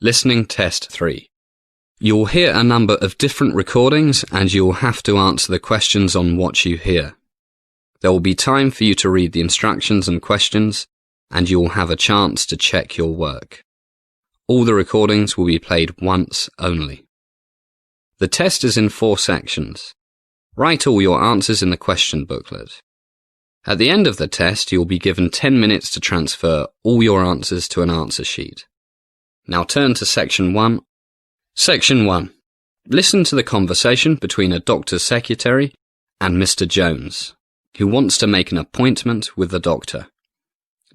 Listening Test 3. You'll hear a number of different recordings and you'll have to answer the questions on what you hear. There will be time for you to read the instructions and questions, and you'll have a chance to check your work. All the recordings will be played once only. The test is in 4 sections. Write all your answers in the question booklet. At the end of the test, you'll be given 10 minutes to transfer all your answers to an answer sheet. Now turn to Section 1. Section 1. Listen to the conversation between a doctor's secretary and Mr. Jones, who wants to make an appointment with the doctor.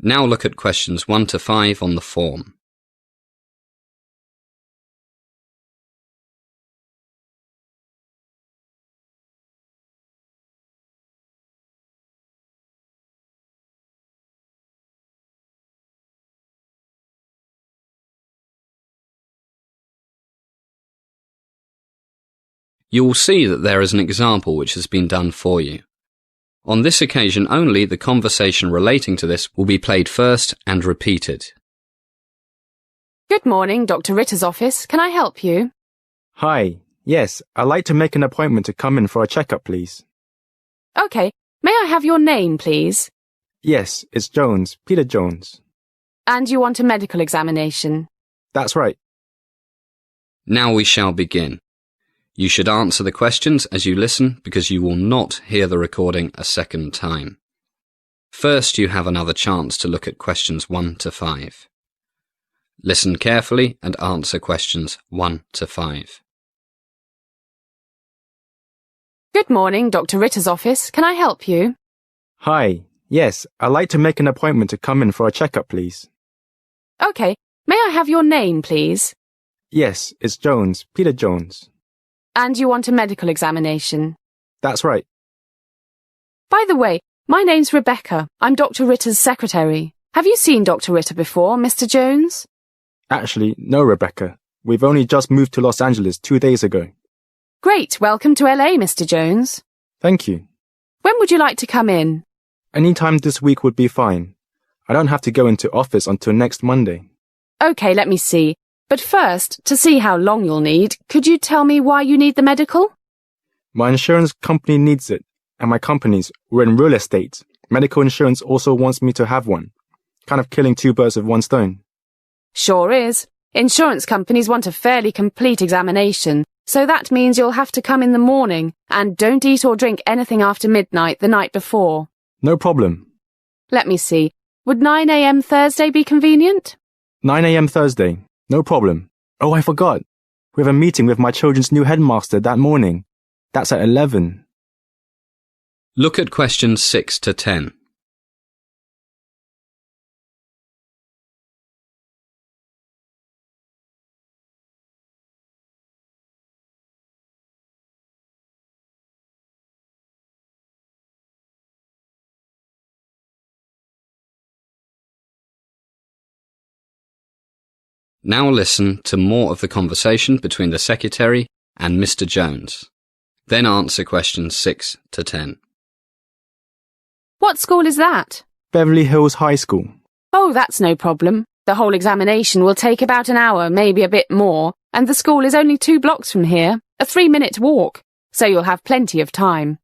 Now look at questions 1 to 5 on the form. You'll see that there is an example which has been done for you. On this occasion only, the conversation relating to this will be played first and repeated. Good morning, Dr. Ritter's office. Can I help you? Hi. Yes, I'd like to make an appointment to come in for a checkup, please. Okay. May I have your name, please? Yes, it's Jones, Peter Jones. And you want a medical examination? That's right. Now we shall begin. You should answer the questions as you listen because you will not hear the recording a second time. First, you have another chance to look at questions 1 to 5. Listen carefully and answer questions 1 to 5. Good morning, Dr. Ritter's office. Can I help you? Hi. Yes, I'd like to make an appointment to come in for a checkup, please. Okay. May I have your name, please? Yes, it's Jones, Peter Jones. And you want a medical examination? That's right. By the way, my name's Rebecca. I'm Dr. Ritter's secretary. Have you seen Dr. Ritter before, Mr. Jones? Actually, no, Rebecca. We've only just moved to Los Angeles 2 days ago. Great. Welcome to LA, Mr. Jones. Thank you. When would you like to come in? Any time this week would be fine. I don't have to go into office until next Monday. Okay, let me see. But first, to see how long you'll need, could you tell me why you need the medical? My insurance company needs it, and my company's, we're in real estate. Medical insurance also wants me to have one. Kind of killing 2 birds with 1 stone. Sure is. Insurance companies want a fairly complete examination, so that means you'll have to come in the morning, and don't eat or drink anything after midnight the night before. No problem. Let me see. Would 9 a.m. Thursday be convenient? 9 a.m. Thursday. No problem. Oh, I forgot. We have a meeting with my children's new headmaster that morning. That's at 11. Look at questions 6 to 10. Now listen to more of the conversation between the secretary and Mr. Jones. Then answer questions 6 to 10. What school is that? Beverly Hills High School. Oh, that's no problem. The whole examination will take about an hour, maybe a bit more, and the school is only 2 blocks from here, a 3-minute walk, so you'll have plenty of time.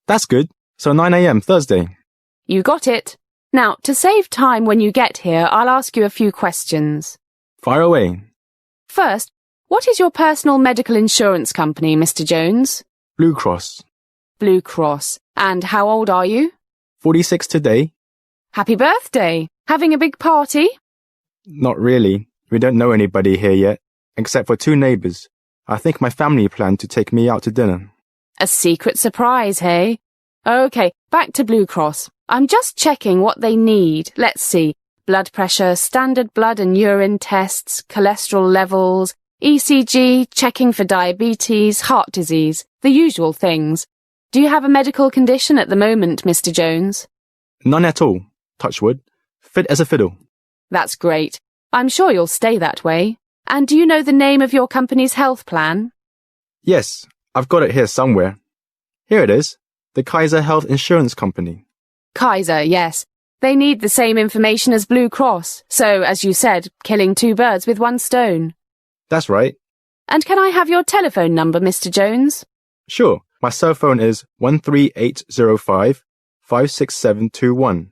That's good. So 9 a.m. Thursday. You got it. Now, to save time when you get here, I'll ask you a few questions. Fire away. First, what is your personal medical insurance company, Mr. Jones? Blue Cross. Blue Cross. And how old are you? 46 today. Happy birthday! Having a big party? Not really. We don't know anybody here yet, except for 2 neighbors. I think my family planned to take me out to dinner. A secret surprise, hey? Okay, back to Blue Cross. I'm just checking what they need. Let's see. Blood pressure, standard blood and urine tests, cholesterol levels, ECG, checking for diabetes, heart disease, the usual things. Do you have a medical condition at the moment, Mr. Jones? None at all. Touch wood. Fit as a fiddle. That's great. I'm sure you'll stay that way. And do you know the name of your company's health plan? Yes, I've got it here somewhere. Here it is. The Kaiser Health Insurance Company. Kaiser, yes. They need the same information as Blue Cross, so, as you said, killing two birds with one stone. That's right. And can I have your telephone number, Mr. Jones? Sure. My cell phone is 13805 56721.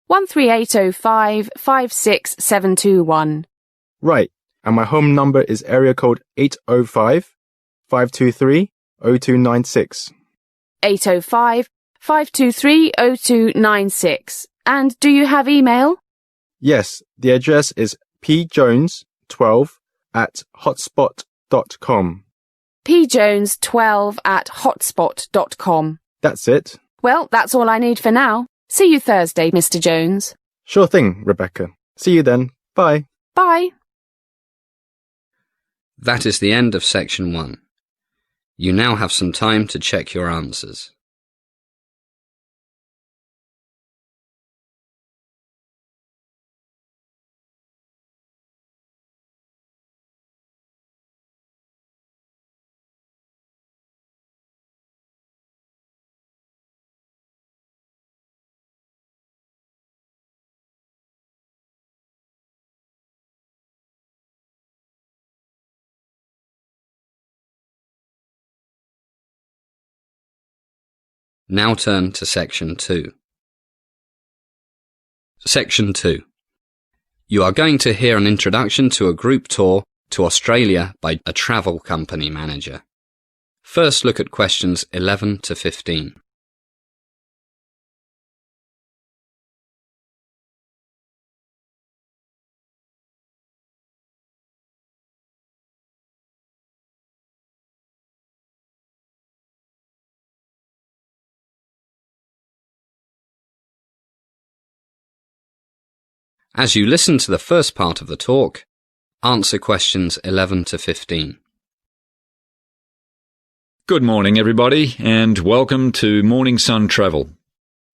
13805 56721. Right. And my home number is area code 805 523 0296. 805 523 0296. And do you have email? Yes, the address is pjones12@hotspot.com. pjones12@hotspot.com. That's it. Well, that's all I need for now. See you Thursday, Mr. Jones. Sure thing, Rebecca. See you then. Bye. Bye. That is the end of section 1. You now have some time to check your answers. Now turn to section 2. Section 2. You are going to hear an introduction to a group tour to Australia by a travel company manager. First look at questions 11 to 15. As you listen to the first part of the talk, answer questions 11 to 15. Good morning, everybody, and welcome to Morning Sun Travel.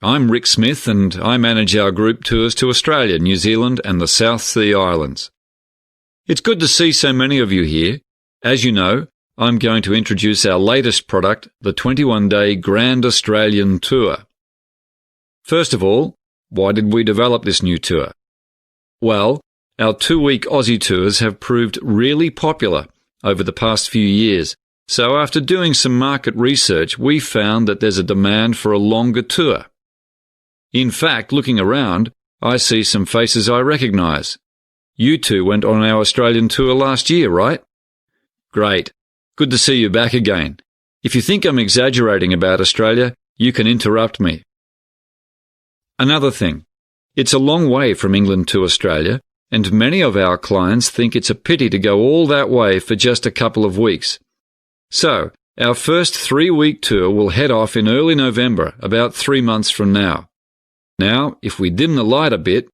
I'm Rick Smith, and I manage our group tours to Australia, New Zealand, and the South Sea Islands. It's good to see so many of you here. As you know, I'm going to introduce our latest product, the 21-day Grand Australian Tour. First of all, why did we develop this new tour? Well, our 2-week Aussie tours have proved really popular over the past few years, so after doing some market research, we found that there's a demand for a longer tour. In fact, looking around, I see some faces I recognise. You two went on our Australian tour last year, right? Great. Good to see you back again. If you think I'm exaggerating about Australia, you can interrupt me. Another thing. It's a long way from England to Australia, and many of our clients think it's a pity to go all that way for just a couple of weeks. So, our first 3-week tour will head off in early November, about 3 months from now. Now, if we dim the light a bit,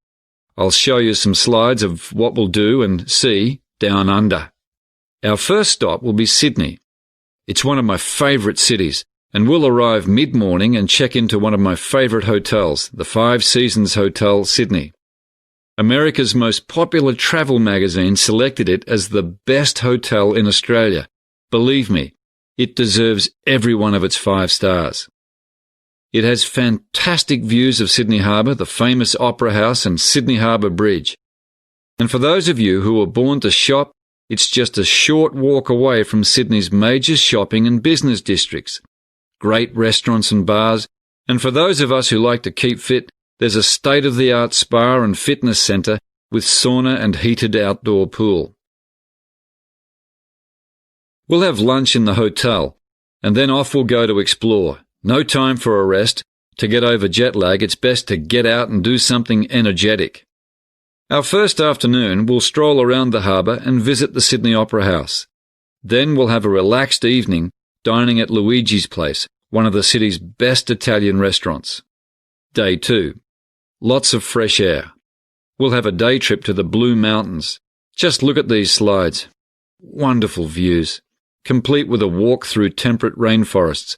I'll show you some slides of what we'll do and see down under. Our first stop will be Sydney. It's one of my favourite cities, and we'll arrive mid-morning and check into one of my favourite hotels, the 5 Seasons Hotel, Sydney. America's most popular travel magazine selected it as the best hotel in Australia. Believe me, it deserves every one of its 5 stars. It has fantastic views of Sydney Harbour, the famous Opera House and Sydney Harbour Bridge. And for those of you who were born to shop, it's just a short walk away from Sydney's major shopping and business districts. Great restaurants and bars, and for those of us who like to keep fit, there's a state-of-the-art spa and fitness centre with sauna and heated outdoor pool. We'll have lunch in the hotel, and then off we'll go to explore. No time for a rest. To get over jet lag, it's best to get out and do something energetic. Our first afternoon, we'll stroll around the harbour and visit the Sydney Opera House. Then we'll have a relaxed evening dining at Luigi's Place, one of the city's best Italian restaurants. Day 2. Lots of fresh air. We'll have a day trip to the Blue Mountains. Just look at these slides. Wonderful views, complete with a walk through temperate rainforests.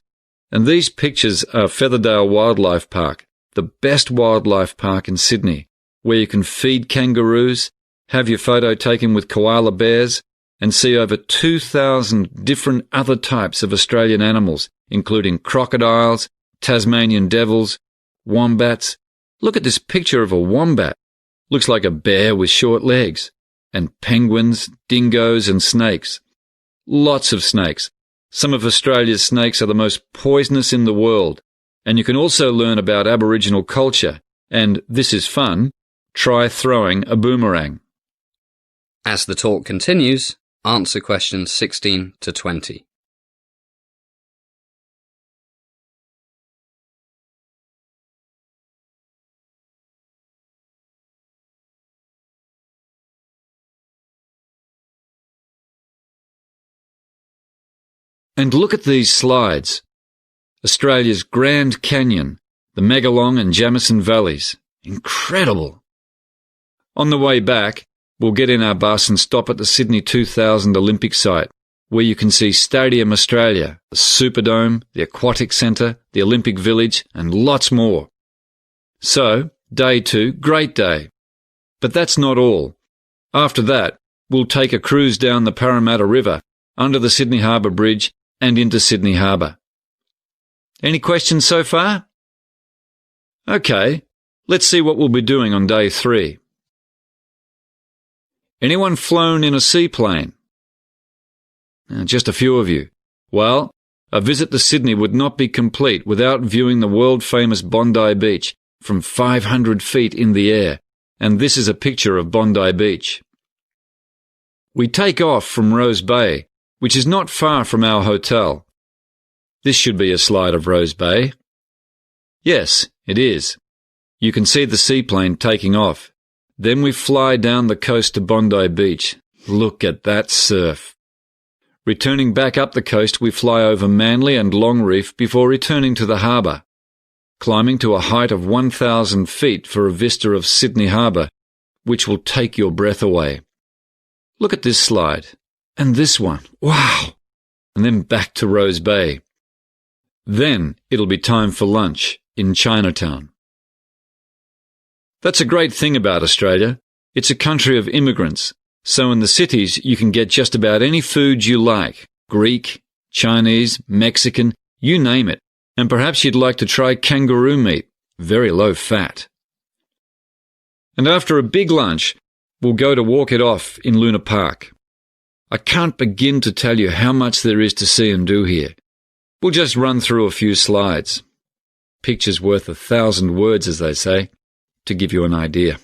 And these pictures are Featherdale Wildlife Park, the best wildlife park in Sydney, where you can feed kangaroos, have your photo taken with koala bears, and see over 2,000 different other types of Australian animals, including crocodiles, Tasmanian devils, wombats, Look at this picture of a wombat. Looks like a bear with short legs. And penguins, dingoes and snakes. Lots of snakes. Some of Australia's snakes are the most poisonous in the world. And you can also learn about Aboriginal culture. And, this is fun, try throwing a boomerang. As the talk continues, answer questions 16 to 20. And look at these slides. Australia's Grand Canyon, the Megalong and Jamison Valleys. Incredible! On the way back, we'll get in our bus and stop at the Sydney 2000 Olympic site, where you can see Stadium Australia, the Superdome, the Aquatic Centre, the Olympic Village, and lots more. So, day 2, great day. But that's not all. After that, we'll take a cruise down the Parramatta River, under the Sydney Harbour Bridge, and into Sydney Harbour. Any questions so far? OK, let's see what we'll be doing on day 3. Anyone flown in a seaplane? Just a few of you. Well, a visit to Sydney would not be complete without viewing the world-famous Bondi Beach from 500 feet in the air, and this is a picture of Bondi Beach. We take off from Rose Bay, which is not far from our hotel. This should be a slide of Rose Bay. Yes, it is. You can see the seaplane taking off. Then we fly down the coast to Bondi Beach. Look at that surf. Returning back up the coast, we fly over Manly and Longreef before returning to the harbour, climbing to a height of 1,000 feet for a vista of Sydney Harbour, which will take your breath away. Look at this slide. And this one. Wow! And then back to Rose Bay. Then it'll be time for lunch in Chinatown. That's a great thing about Australia. It's a country of immigrants. So in the cities you can get just about any food you like. Greek, Chinese, Mexican, you name it. And perhaps you'd like to try kangaroo meat. Very low fat. And after a big lunch, we'll go to walk it off in Luna Park. I can't begin to tell you how much there is to see and do here. We'll just run through a few slides. Picture's worth 1,000 words, as they say, to give you an idea.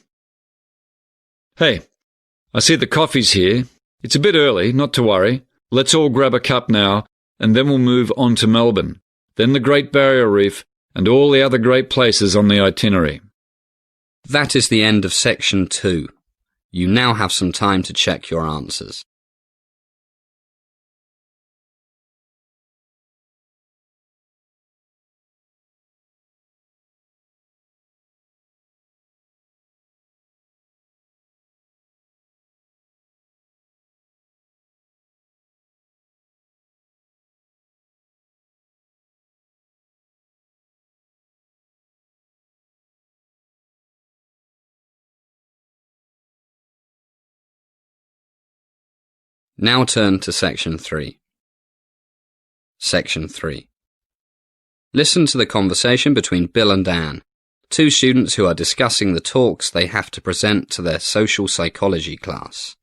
Hey, I see the coffee's here. It's a bit early, not to worry. Let's all grab a cup now, and then we'll move on to Melbourne, then the Great Barrier Reef, and all the other great places on the itinerary. That is the end of section 2. You now have some time to check your answers. Now turn to section 3. Section 3. Listen to the conversation between Bill and Anne, 2 students who are discussing the talks they have to present to their social psychology class.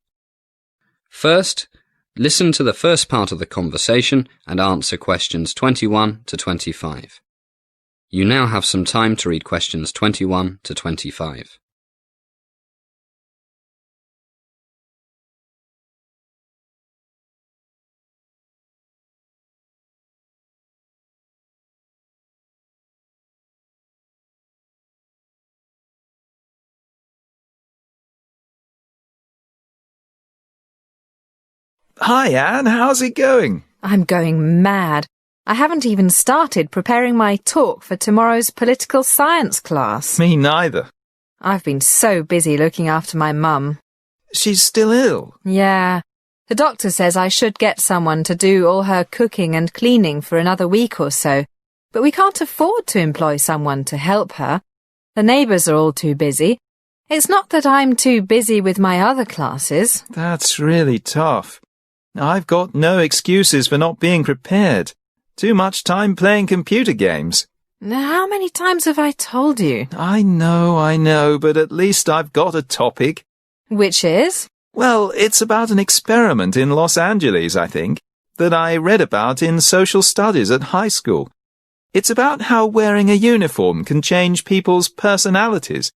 First, listen to the first part of the conversation and answer questions 21 to 25. You now have some time to read questions 21 to 25. Hi, Anne. How's it going? I'm going mad. I haven't even started preparing my talk for tomorrow's political science class. Me neither. I've been so busy looking after my mum. She's still ill. Yeah. The doctor says I should get someone to do all her cooking and cleaning for another week or so, but we can't afford to employ someone to help her. The neighbours are all too busy. It's not that I'm too busy with my other classes. That's really tough. I've got no excuses for not being prepared. Too much time playing computer games. Now, how many times have I told you? I know, but at least I've got a topic. Which is? Well, it's about an experiment in Los Angeles, I think, that I read about in social studies at high school. It's about how wearing a uniform can change people's personalities.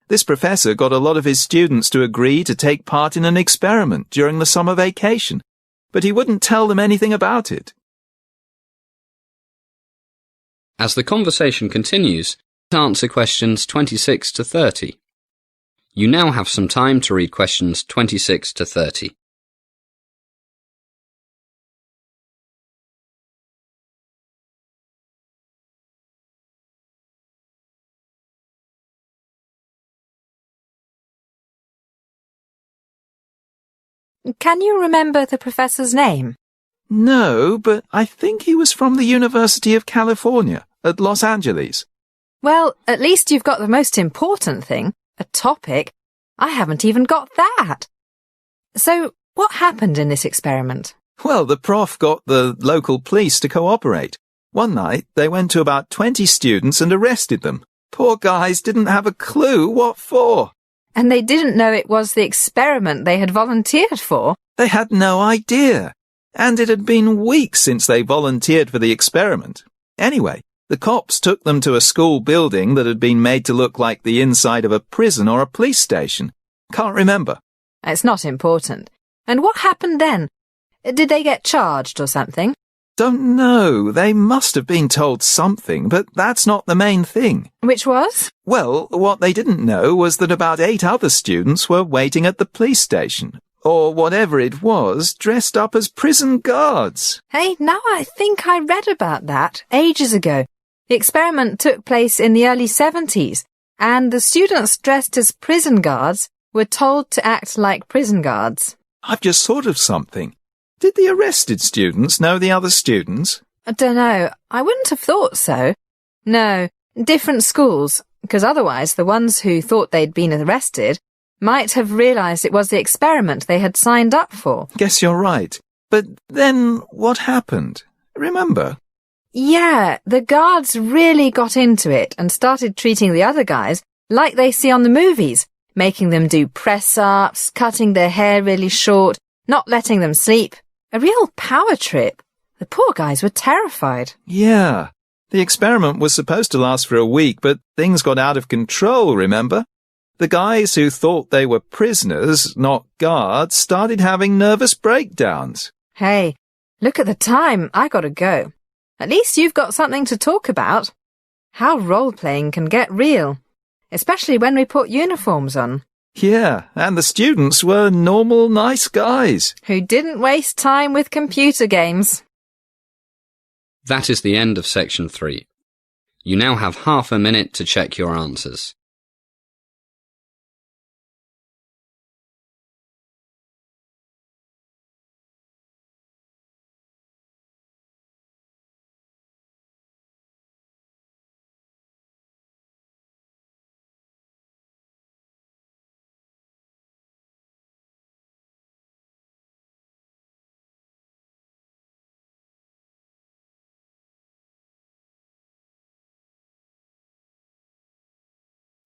This professor got a lot of his students to agree to take part in an experiment during the summer vacation, but he wouldn't tell them anything about it. As the conversation continues, answer questions 26 to 30. You now have some time to read questions 26 to 30. Can you remember the professor's name? No, but I think he was from the University of California at Los Angeles. Well, at least you've got the most important thing, a topic. I haven't even got that. So, what happened in this experiment? Well, the prof got the local police to cooperate. One night, they went to about 20 students and arrested them. Poor guys didn't have a clue what for. And they didn't know it was the experiment they had volunteered for. They had no idea. And it had been weeks since they volunteered for the experiment. Anyway, the cops took them to a school building that had been made to look like the inside of a prison or a police station. Can't remember. It's not important. And what happened then? Did they get charged or something? Don't know. They must have been told something, but that's not the main thing. Which was? Well, what they didn't know was that about 8 other students were waiting at the police station, or whatever it was, dressed up as prison guards. Hey, now I think I read about that ages ago. The experiment took place in the early 70s, and the students dressed as prison guards were told to act like prison guards. I've just thought of something. Did the arrested students know the other students? I don't know. I wouldn't have thought so. No, different schools, because otherwise the ones who thought they'd been arrested might have realised it was the experiment they had signed up for. Guess you're right. But then what happened? Remember? Yeah, the guards really got into it and started treating the other guys like they see on the movies, making them do press-ups, cutting their hair really short, not letting them sleep. A real power trip. The poor guys were terrified. Yeah. The experiment was supposed to last for a week, but things got out of control, remember? The guys who thought they were prisoners, not guards, started having nervous breakdowns. Hey, look at the time. I gotta go. At least you've got something to talk about. How role-playing can get real, especially when we put uniforms on. Yeah, and the students were normal, nice guys. Who didn't waste time with computer games. That is the end of section 3. You now have half a minute to check your answers.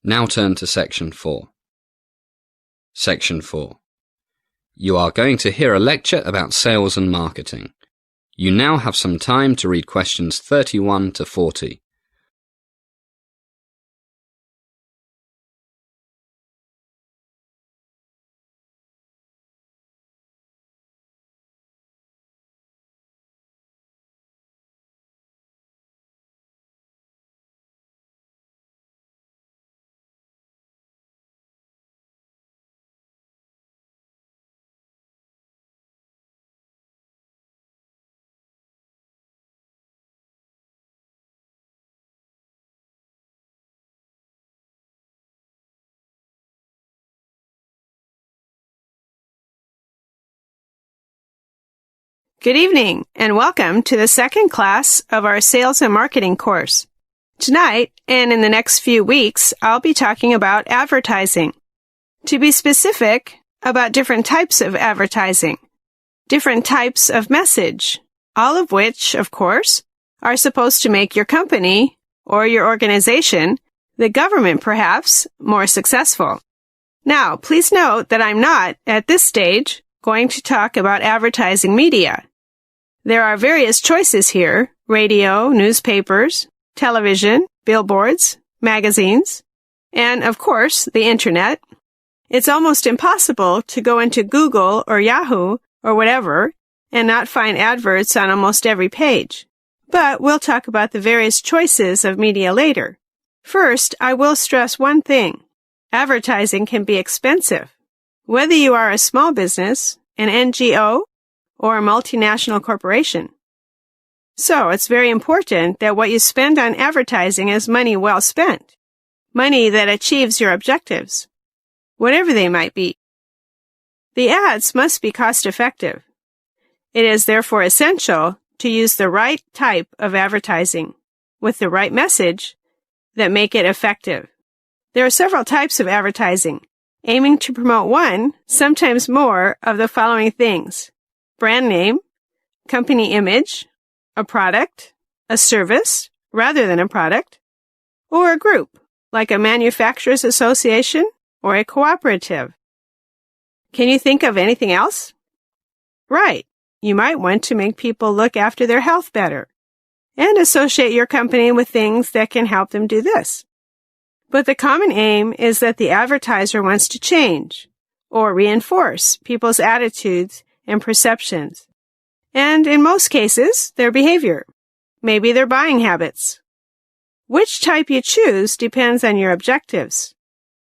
Now turn to section 4. Section 4. You are going to hear a lecture about sales and marketing. You now have some time to read questions 31 to 40. Good evening, and welcome to the second class of our Sales and Marketing course. Tonight, and in the next few weeks, I'll be talking about advertising. To be specific, about different types of advertising, different types of message, all of which, of course, are supposed to make your company or your organization, the government perhaps, more successful. Now, please note that I'm not, at this stage, going to talk about advertising media. There are various choices here: radio, newspapers, television, billboards, magazines, and, of course, the Internet. It's almost impossible to go into Google or Yahoo or whatever and not find adverts on almost every page. But we'll talk about the various choices of media later. First, I will stress one thing. Advertising can be expensive. Whether you are a small business, an NGO, or a multinational corporation. So it's very important that what you spend on advertising is money well spent, money that achieves your objectives, whatever they might be. The ads must be cost-effective. It is therefore essential to use the right type of advertising with the right message that make it effective. There are several types of advertising, aiming to promote one, sometimes more, of the following things: brand name, company image, a product, a service rather than a product, or a group, like a manufacturers association or a cooperative. Can you think of anything else? Right. You might want to make people look after their health better and associate your company with things that can help them do this. But the common aim is that the advertiser wants to change or reinforce people's attitudes and perceptions, and in most cases, their behavior, maybe their buying habits. Which type you choose depends on your objectives.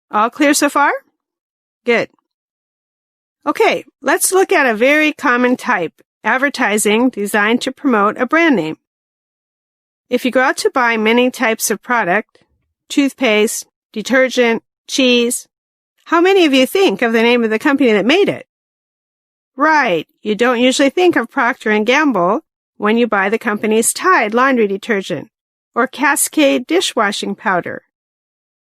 All clear so far? Good. Okay, let's look at a very common type, advertising designed to promote a brand name. If you go out to buy many types of product, toothpaste, detergent, cheese, how many of you think of the name of the company that made it? Right, you don't usually think of Procter & Gamble when you buy the company's Tide laundry detergent, or Cascade dishwashing powder,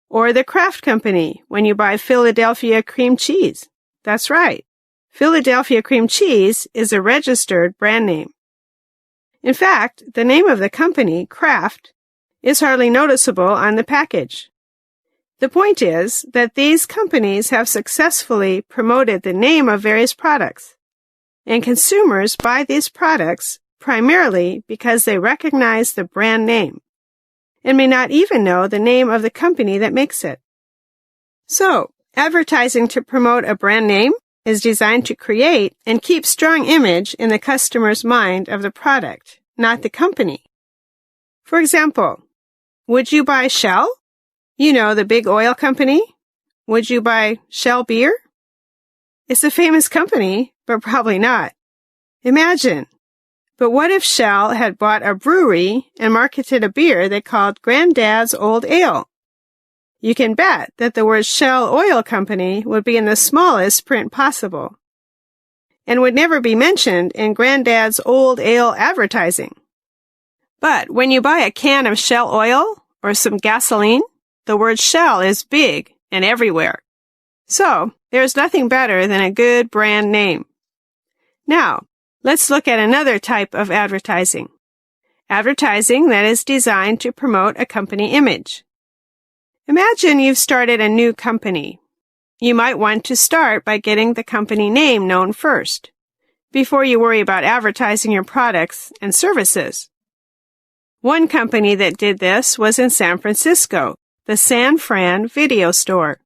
or the Kraft Company when you buy Philadelphia cream cheese. That's right. Philadelphia cream cheese is a registered brand name. In fact, the name of the company, Kraft, is hardly noticeable on the package. The point is that these companies have successfully promoted the name of various products, and consumers buy these products primarily because they recognize the brand name and may not even know the name of the company that makes it. So, advertising to promote a brand name is designed to create and keep strong image in the customer's mind of the product, not the company. For example, would you buy Shell? You know, the big oil company. Would you buy Shell beer? It's a famous company, but probably not. Imagine. But what if Shell had bought a brewery and marketed a beer they called Granddad's Old Ale? You can bet that the word Shell Oil Company would be in the smallest print possible and would never be mentioned in Granddad's Old Ale advertising. But when you buy a can of Shell oil or some gasoline, the word Shell is big and everywhere. So, there's nothing better than a good brand name. Now, let's look at another type of advertising. Advertising that is designed to promote a company image. Imagine you've started a new company. You might want to start by getting the company name known first, before you worry about advertising your products and services. One company that did this was in San Francisco, the San Fran Video Store.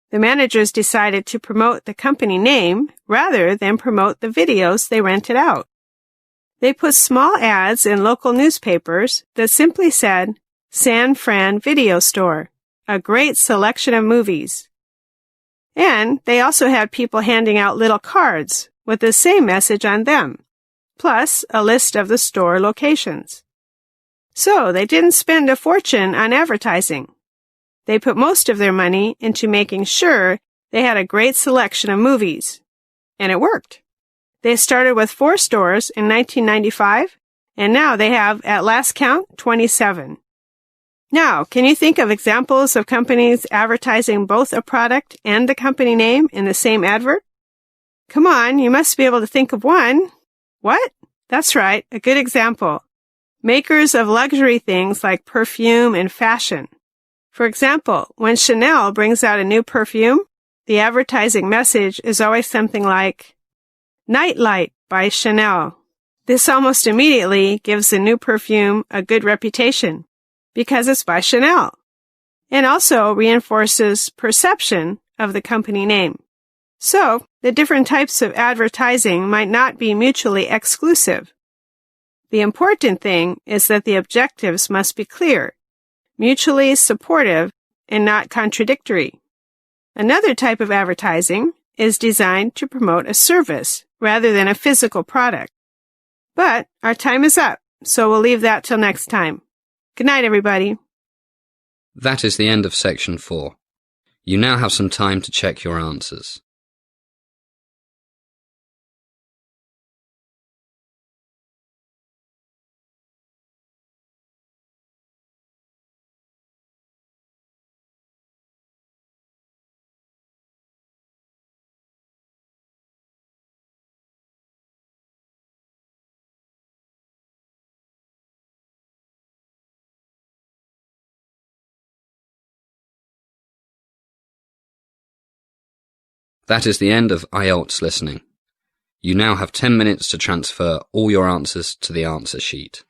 The managers decided to promote the company name rather than promote the videos they rented out. They put small ads in local newspapers that simply said, San Fran Video Store, a great selection of movies. And they also had people handing out little cards with the same message on them, plus a list of the store locations. So they didn't spend a fortune on advertising. They put most of their money into making sure they had a great selection of movies. And it worked. They started with 4 stores in 1995, and now they have, at last count, 27. Now, can you think of examples of companies advertising both a product and the company name in the same advert? Come on, you must be able to think of one. What? That's right, a good example. makers of luxury things like perfume and fashion. For example, when Chanel brings out a new perfume, the advertising message is always something like, Nightlight by Chanel. This almost immediately gives the new perfume a good reputation because it's by Chanel, and also reinforces perception of the company name. So, the different types of advertising might not be mutually exclusive. The important thing is that the objectives must be clear, mutually supportive, and not contradictory. Another type of advertising is designed to promote a service rather than a physical product. But our time is up, so we'll leave that till next time. Good night, everybody. That is the end of section 4. You now have some time to check your answers. That is the end of IELTS listening. You now have 10 minutes to transfer all your answers to the answer sheet.